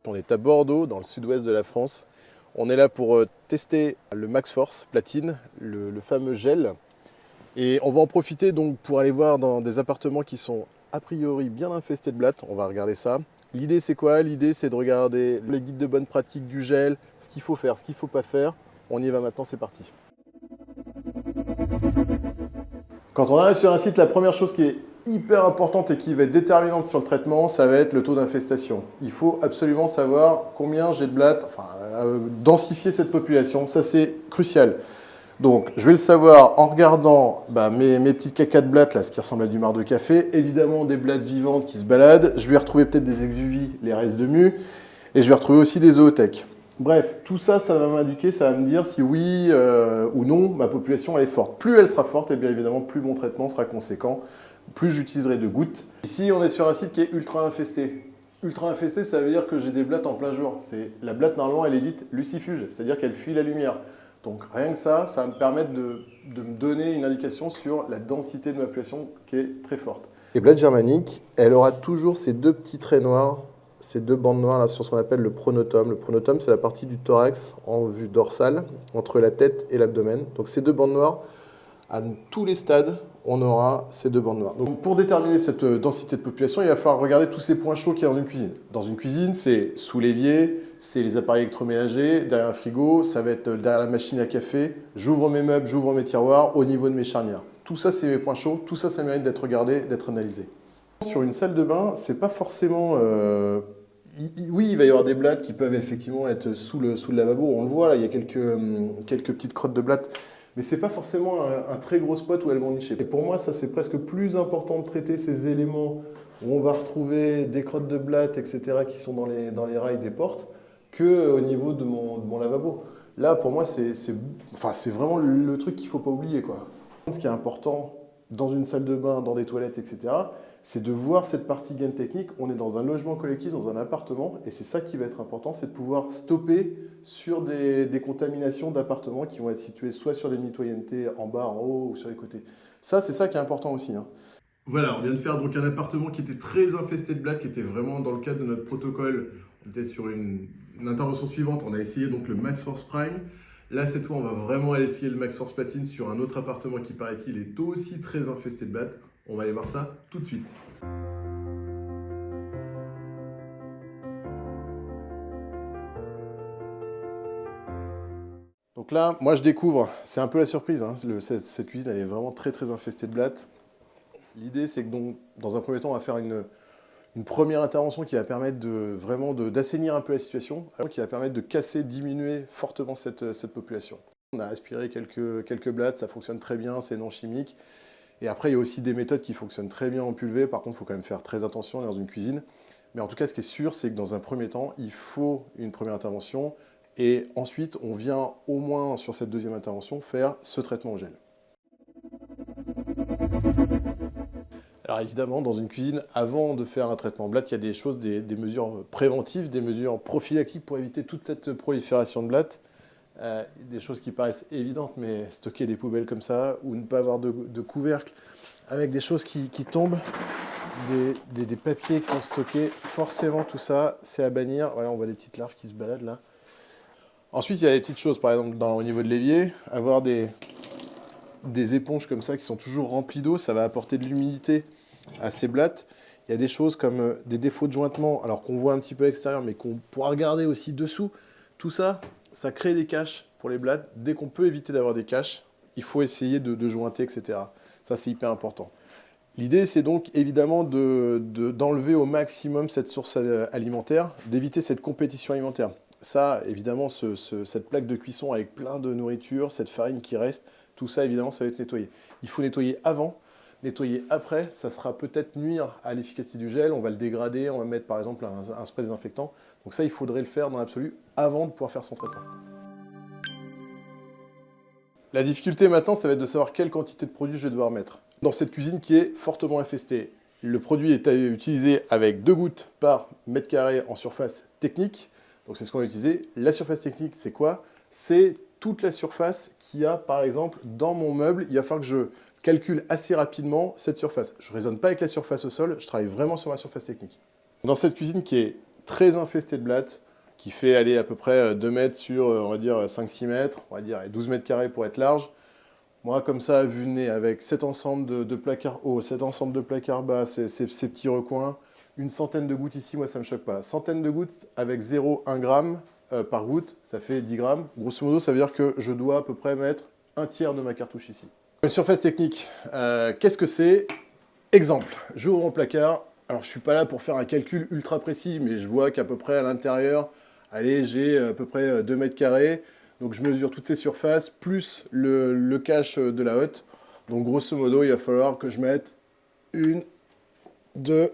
On est à Bordeaux, dans le sud-ouest de la France. On est là pour tester le Max Force Platine, le fameux gel. Et on va en profiter donc pour aller voir dans des appartements qui sont a priori bien infestés de blattes. On va regarder ça. L'idée c'est quoi? L'idée c'est de regarder les guides de bonne pratique du gel, ce qu'il faut faire, ce qu'il ne faut pas faire. On y va maintenant, c'est parti. Quand on arrive sur un site, la première chose qui est hyper importante et qui va être déterminante sur le traitement, ça va être le taux d'infestation. Il faut absolument savoir combien j'ai de blattes, enfin densifier cette population, ça c'est crucial. Donc je vais le savoir en regardant mes petites cacas de blattes, là, ce qui ressemble à du marc de café, évidemment des blattes vivantes qui se baladent, je vais retrouver peut-être des exuvies, les restes de mue, et je vais retrouver aussi des zootèques. Bref, tout ça, ça va m'indiquer, ça va me dire si oui ou non ma population elle est forte. Plus elle sera forte, et bien évidemment plus mon traitement sera conséquent, plus j'utiliserai de gouttes. Ici, on est sur un site qui est ultra infesté. Ultra infesté, ça veut dire que j'ai des blattes en plein jour. La blatte, normalement, elle est dite lucifuge, c'est-à-dire qu'elle fuit la lumière. Donc rien que ça va me permettre de me donner une indication sur la densité de ma population qui est très forte. Les blattes germaniques, elle aura toujours ces deux petits traits noirs, ces deux bandes noires là sur ce qu'on appelle le pronotum. Le pronotum, c'est la partie du thorax en vue dorsale, entre la tête et l'abdomen. Donc ces deux bandes noires, à tous les stades, on aura ces deux bandes noires. Donc pour déterminer cette densité de population, il va falloir regarder tous ces points chauds qu'il y a dans une cuisine. Dans une cuisine, c'est sous l'évier, c'est les appareils électroménagers, derrière un frigo, ça va être derrière la machine à café, j'ouvre mes meubles, j'ouvre mes tiroirs, au niveau de mes charnières. Tout ça, c'est mes points chauds, tout ça, ça mérite d'être regardé, d'être analysé. Sur une salle de bain, c'est pas forcément... Oui, il va y avoir des blattes qui peuvent effectivement être sous le lavabo. On le voit, là, il y a quelques petites crottes de blattes. Mais ce n'est pas forcément un très gros spot où elles vont nicher. Et pour moi, ça, c'est presque plus important de traiter ces éléments où on va retrouver des crottes de blattes, etc., qui sont dans les rails des portes, qu'au niveau de mon lavabo. Là, pour moi, c'est vraiment le truc qu'il ne faut pas oublier, quoi. Ce qui est important dans une salle de bain, dans des toilettes, etc., c'est de voir cette partie gaine technique. On est dans un logement collectif, dans un appartement, et c'est ça qui va être important, c'est de pouvoir stopper sur des contaminations d'appartements qui vont être situés soit sur des mitoyennetés en bas, en haut ou sur les côtés. Ça, c'est ça qui est important aussi, hein. Voilà, on vient de faire donc un appartement qui était très infesté de blattes, qui était vraiment dans le cadre de notre protocole. On était sur une intervention suivante, on a essayé donc le Max Force Prime. Là, cette fois, on va vraiment aller essayer le Max Force Platine sur un autre appartement qui, paraît-il, est aussi très infesté de blattes. On va aller voir ça tout de suite. Donc là, moi je découvre, c'est un peu la surprise, hein, cette cuisine elle est vraiment très très infestée de blattes. L'idée c'est que donc, dans un premier temps on va faire une première intervention qui va permettre vraiment d'assainir un peu la situation, qui va permettre de casser, diminuer fortement cette population. On a aspiré quelques blattes, ça fonctionne très bien, c'est non chimique. Et après il y a aussi des méthodes qui fonctionnent très bien en pulvée, par contre il faut quand même faire très attention dans une cuisine. Mais en tout cas ce qui est sûr c'est que dans un premier temps il faut une première intervention. Et ensuite, on vient au moins sur cette deuxième intervention faire ce traitement au gel. Alors évidemment, dans une cuisine, avant de faire un traitement blatte, il y a des choses, des mesures préventives, des mesures prophylactiques pour éviter toute cette prolifération de blattes. Des choses qui paraissent évidentes, mais stocker des poubelles comme ça, ou ne pas avoir de couvercle, avec des choses qui tombent, des papiers qui sont stockés, forcément tout ça, c'est à bannir. Voilà, on voit des petites larves qui se baladent là. Ensuite, il y a des petites choses, par exemple, au niveau de l'évier, avoir des éponges comme ça qui sont toujours remplies d'eau, ça va apporter de l'humidité à ces blattes. Il y a des choses comme des défauts de jointement, alors qu'on voit un petit peu à l'extérieur, mais qu'on pourra regarder aussi dessous. Tout ça, ça crée des caches pour les blattes. Dès qu'on peut éviter d'avoir des caches, il faut essayer de jointer, etc. Ça, c'est hyper important. L'idée, c'est donc évidemment d'enlever au maximum cette source alimentaire, d'éviter cette compétition alimentaire. Ça, évidemment, cette plaque de cuisson avec plein de nourriture, cette farine qui reste, tout ça, évidemment, ça va être nettoyé. Il faut nettoyer avant, nettoyer après, ça sera peut-être nuire à l'efficacité du gel, on va le dégrader, on va mettre par exemple un spray désinfectant. Donc ça, il faudrait le faire dans l'absolu avant de pouvoir faire son traitement. La difficulté maintenant, ça va être de savoir quelle quantité de produit je vais devoir mettre. Dans cette cuisine qui est fortement infestée, le produit est utilisé avec 2 gouttes par mètre carré en surface technique. Donc c'est ce qu'on va utiliser. La surface technique, c'est quoi? C'est toute la surface qu'il y a, par exemple, dans mon meuble. Il va falloir que je calcule assez rapidement cette surface. Je ne raisonne pas avec la surface au sol, je travaille vraiment sur ma surface technique. Dans cette cuisine qui est très infesté de blattes, qui fait aller à peu près 2 mètres sur, on va dire, 5-6 mètres, on va dire 12 mètres carrés pour être large. Moi, comme ça, vu le nez, avec cet ensemble de placards hauts, cet ensemble de placards bas, ces petits recoins, une centaine de gouttes ici, moi, ça ne me choque pas. Centaine de gouttes avec 0,1 gramme par goutte, ça fait 10 grammes. Grosso modo, ça veut dire que je dois à peu près mettre un tiers de ma cartouche ici. Une surface technique, qu'est-ce que c'est? Exemple, j'ouvre mon placard. Alors, je ne suis pas là pour faire un calcul ultra précis, mais je vois qu'à peu près à l'intérieur, allez, j'ai à peu près 2 mètres carrés. Donc, je mesure toutes ces surfaces, plus le cache de la hotte. Donc, grosso modo, il va falloir que je mette 1, 2,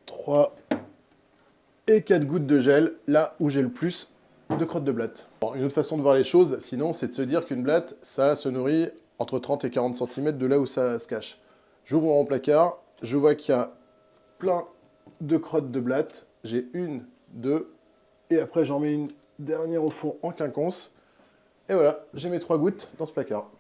3 et 4 gouttes de gel, là où j'ai le plus de crottes de blattes. Bon, une autre façon de voir les choses, sinon, c'est de se dire qu'une blatte, ça se nourrit entre 30 et 40 cm de là où ça se cache. J'ouvre mon placard, je vois qu'il y a plein de crottes de blattes. J'ai 1, 2, et après j'en mets une dernière au fond en quinconce. Et voilà, j'ai mes 3 gouttes dans ce placard.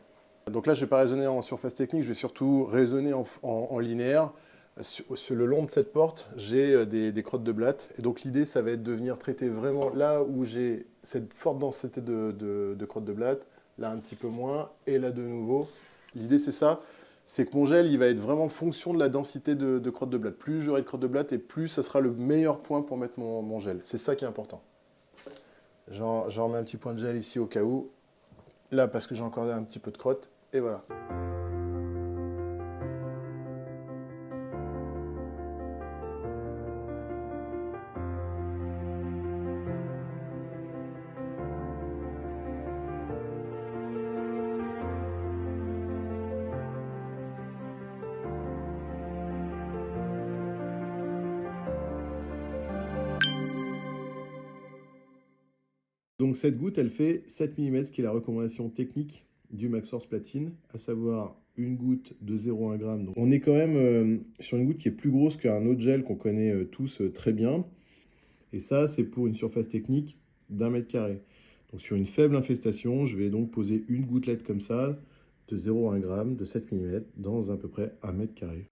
Donc là, je ne vais pas raisonner en surface technique, je vais surtout raisonner en linéaire. Sur le long de cette porte, j'ai des crottes de blattes. Et donc l'idée, ça va être de venir traiter vraiment là où j'ai cette forte densité de crottes de blattes, là un petit peu moins, et là de nouveau. L'idée, c'est ça. C'est que mon gel, il va être vraiment en fonction de la densité de crottes de blattes. Plus j'aurai de crottes de blattes, et plus ça sera le meilleur point pour mettre mon gel. C'est ça qui est important. J'en remets un petit point de gel ici au cas où. Là, parce que j'ai encore un petit peu de crottes. Et voilà. Donc cette goutte, elle fait 7 mm, ce qui est la recommandation technique du Maxforce Platine, à savoir une goutte de 0,1 g. Donc on est quand même sur une goutte qui est plus grosse qu'un autre gel qu'on connaît tous très bien. Et ça, c'est pour une surface technique d'1 mètre carré. Donc sur une faible infestation, je vais donc poser une gouttelette comme ça, de 0,1 g, de 7 mm, dans à peu près 1 mètre carré.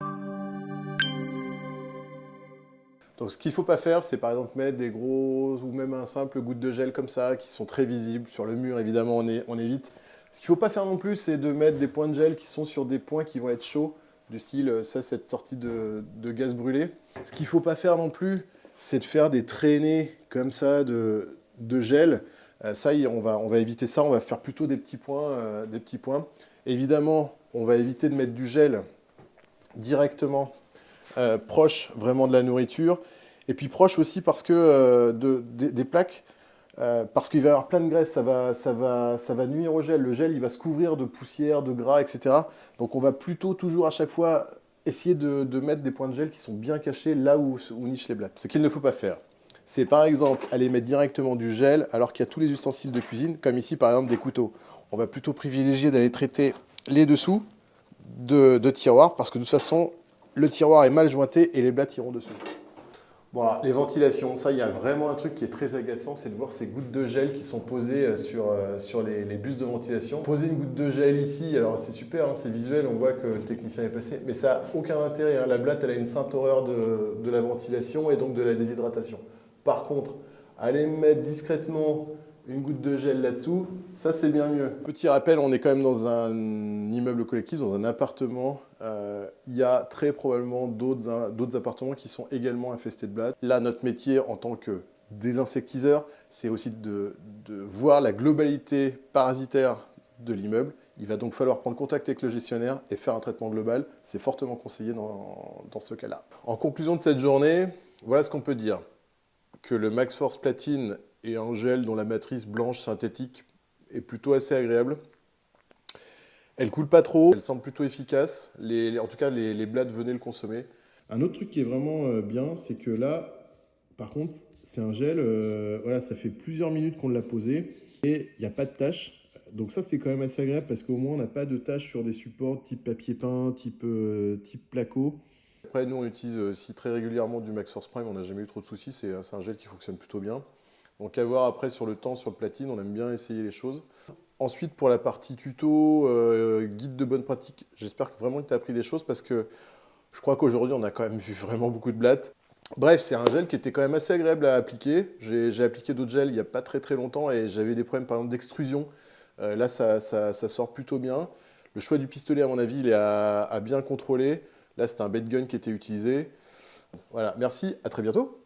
Donc ce qu'il ne faut pas faire, c'est par exemple mettre des grosses ou même un simple goutte de gel comme ça, qui sont très visibles. Sur le mur, évidemment, on évite. Ce qu'il ne faut pas faire non plus, c'est de mettre des points de gel qui sont sur des points qui vont être chauds, du style, ça, cette sortie de gaz brûlé. Ce qu'il ne faut pas faire non plus, c'est de faire des traînées comme ça de gel. Ça, on va éviter ça, on va faire plutôt des petits points. Évidemment, on va éviter de mettre du gel directement proche vraiment de la nourriture. Et puis proche aussi parce que des plaques, parce qu'il va y avoir plein de graisse, ça va nuire au gel. Le gel, il va se couvrir de poussière, de gras, etc. Donc on va plutôt toujours à chaque fois essayer de mettre des points de gel qui sont bien cachés là où nichent les blattes. Ce qu'il ne faut pas faire, c'est par exemple aller mettre directement du gel alors qu'il y a tous les ustensiles de cuisine, comme ici par exemple des couteaux. On va plutôt privilégier d'aller traiter les dessous de tiroirs parce que de toute façon, le tiroir est mal jointé et les blattes iront dessus. Voilà, les ventilations, ça, il y a vraiment un truc qui est très agaçant, c'est de voir ces gouttes de gel qui sont posées sur les bus de ventilation. Poser une goutte de gel ici, alors c'est super, hein, c'est visuel, on voit que le technicien est passé, mais ça n'a aucun intérêt, hein. La blatte, elle a une sainte horreur de la ventilation et donc de la déshydratation. Par contre, aller mettre discrètement une goutte de gel là-dessous, ça c'est bien mieux. Petit rappel, on est quand même dans un immeuble collectif, dans un appartement. Il y a très probablement d'autres appartements qui sont également infestés de blattes. Là, notre métier en tant que désinsectiseur, c'est aussi de voir la globalité parasitaire de l'immeuble. Il va donc falloir prendre contact avec le gestionnaire et faire un traitement global. C'est fortement conseillé dans ce cas-là. En conclusion de cette journée, voilà ce qu'on peut dire. Que le Maxforce Platine est un gel dont la matrice blanche synthétique est plutôt assez agréable. Elle coule pas trop, elle semble plutôt efficace. En tout cas, les blattes, venez le consommer. Un autre truc qui est vraiment bien, c'est que là, par contre, c'est un gel, voilà, ça fait plusieurs minutes qu'on l'a posé et il n'y a pas de taches. Donc ça, c'est quand même assez agréable parce qu'au moins, on n'a pas de taches sur des supports type papier peint, type placo. Après, nous, on utilise aussi très régulièrement du Maxforce Prime, on n'a jamais eu trop de soucis, c'est un gel qui fonctionne plutôt bien. Donc à voir après sur le temps, sur le platine, on aime bien essayer les choses. Ensuite, pour la partie tuto, guide de bonne pratique, j'espère vraiment que tu as appris des choses parce que je crois qu'aujourd'hui, on a quand même vu vraiment beaucoup de blattes. Bref, c'est un gel qui était quand même assez agréable à appliquer. J'ai appliqué d'autres gels il n'y a pas très très longtemps et j'avais des problèmes par exemple d'extrusion. Là, ça sort plutôt bien. Le choix du pistolet, à mon avis, il est à bien contrôler. Là, c'était un bait gun qui était utilisé. Voilà, merci, à très bientôt.